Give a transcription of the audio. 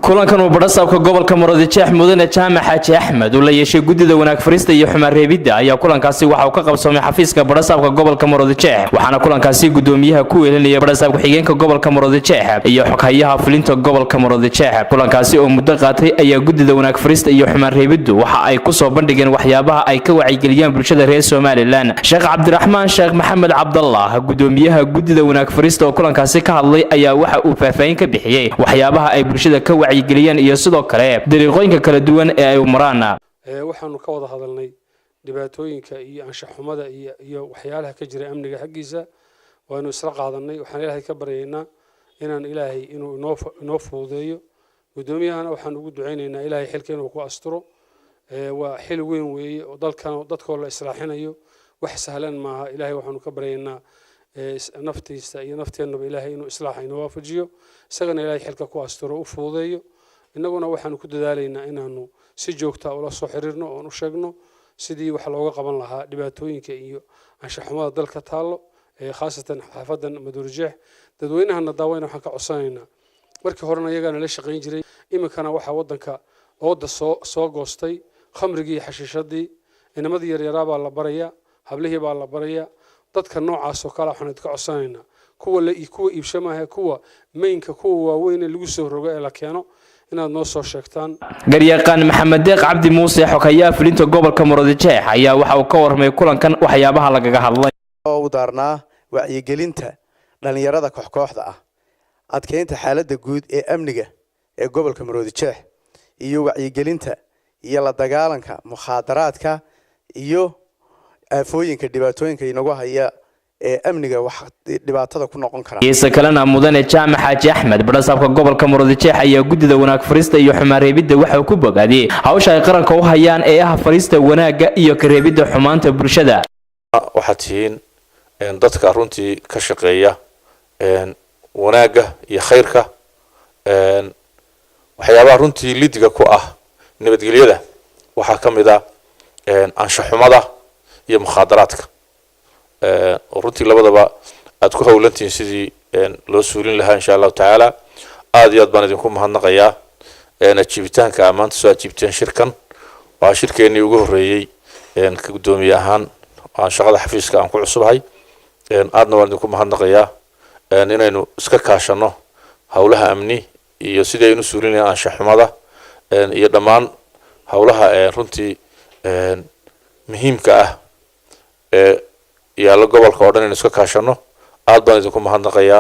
kulankan uu badhasaabka gobolka Maroodijeex mudane Jaamac Xaaji Axmed oo la yeeshay gudida wanaag fariista iyo xumaan reebidda ayaa kulankaasi waxa uu ka qabsoomay xafiiska badhasaabka gobolka Maroodijeex waxaana kulankaasi gudoomiyaha ku weelinaya badhasaabka xigeenka gobolka Maroodijeex iyo xoghayaha fulinta gobolka Maroodijeex kulankaasi oo muddo qaatay ayaa gudida wanaag fariista iyo xumaan reebiddu waxa ay ku soo bandhigeen waxyaabaha ay ka wacyigeliyaan bulshada reer Soomaaliland Sheekh Cabdiraxmaan Sheekh Maxamed Cabdallah gudoomiyaha gudida wanaag fariista oo kulankaasi ka hadlay ayaa waxa uu faahfaahin ka bixiyay waxyaabaha ay bulshada ka wacyigeliyaan iyo sidoo kale dariiqooyinka kala duwan ee ay u maraan waxaanu ka wada hadalnay dhibaatooyinka iyo anshax xumada iyo waxyaalaha ka jira amniga xaqiisa waanu isla qaadanay waxaan ilaahay ka baryaynaa inaan ilaahay inuu inoo fududeeyo gudoomiyahana waxaan ugu duceynaynaa ilaahay xilkeena uu ku asturo waa xil weyn weeye oo dadkoo la islaaxinayo wax sahlan maaha ilaahay waxaanu ka baryaynaa naftiisa iyo nafteenaba ilaahay inuu islaaxa inoo waafajiyo isagana ilaahay xilka ku asturo u fududeeyo innaguna waxaanu ku dadaalaynaa inaanu si joogta ula soo xiriirno oo u sheegno sidii wax looga qaban lahaa dhibaatooyinka iyo anshax xumada dalka taalo khaasatan xaafadan Maroodijeex dadweynahana daawayna waxaan ka codsanaynaa markii horena iyagana la shaqeyn jiray iminkana waxa wadanka ooda soo goostay khamrigii xashiishadii inamadii yaryar baa la baraya hablihii baa la baraya dadka noocaas oo kala waxaan ka codsanaynaa kuwa iibshamaha kuwa mainka kuwa waaweyn ee lagu soo rogo ee la keeno inaad noo soo sheegtaan garyaqaan Maxamed Deeq Cabdi Muuse xoghayaha fulinta gobolka Maroodijeex ayaa waxa uu ka warmay kulankan waxyaabaha lagaga hadlay oo u daarnaa wacyigelinta dhalinyarada kooxda ah adkeynta xaaladda guud ee amniga ee gobolka Maroodijeex iyo wacyigelinta iyo la dagaalanka mukhaadaraadka iyo aafooyinka dhibaatooyinka inagu haya ee amniga wax dhibaatada ku noqon kara geesa kalena mudane Jaamac Xaaji Axmed badhasaabka gobolka Maroodijeex ayaa gudida wanaag fariista iyo xumaan reebidda waxa uu ku bogaadiyay hawsha ay qaranka u hayaan ee ah fariista wanaaga iyo ka reebidda xumaanta bulshada waxa tiin dadka runtii ka shaqeeya wanaaga iyo khayrka waxyaabaha runtii lidiga ku ah nabadgelyada waxa kamid ah anshax xumada iyo mukhaadaraadka runtii labadaba aad ku hawlantiin sidii loo suulin lahaa insha Allah taala aad iyo aad baan idinku mahadnaqayaa ajiibitaanka maanta soo ajiibteen shirkan waa shirkeenii ugu horeeyay ka gudoomiye ahaan aan shaqada xafiiska aan ku cusubhay aadna waan idinku mahadnaqayaa inaynu iska kaashano hawlaha amni iyo sidii aynu suulinayaan anshax xumada iyo dhammaan hawlaha runtii muhiimka ah yaala gobolka oo dhan inuu iska kaashano aad baan idinku mahadnaqayaa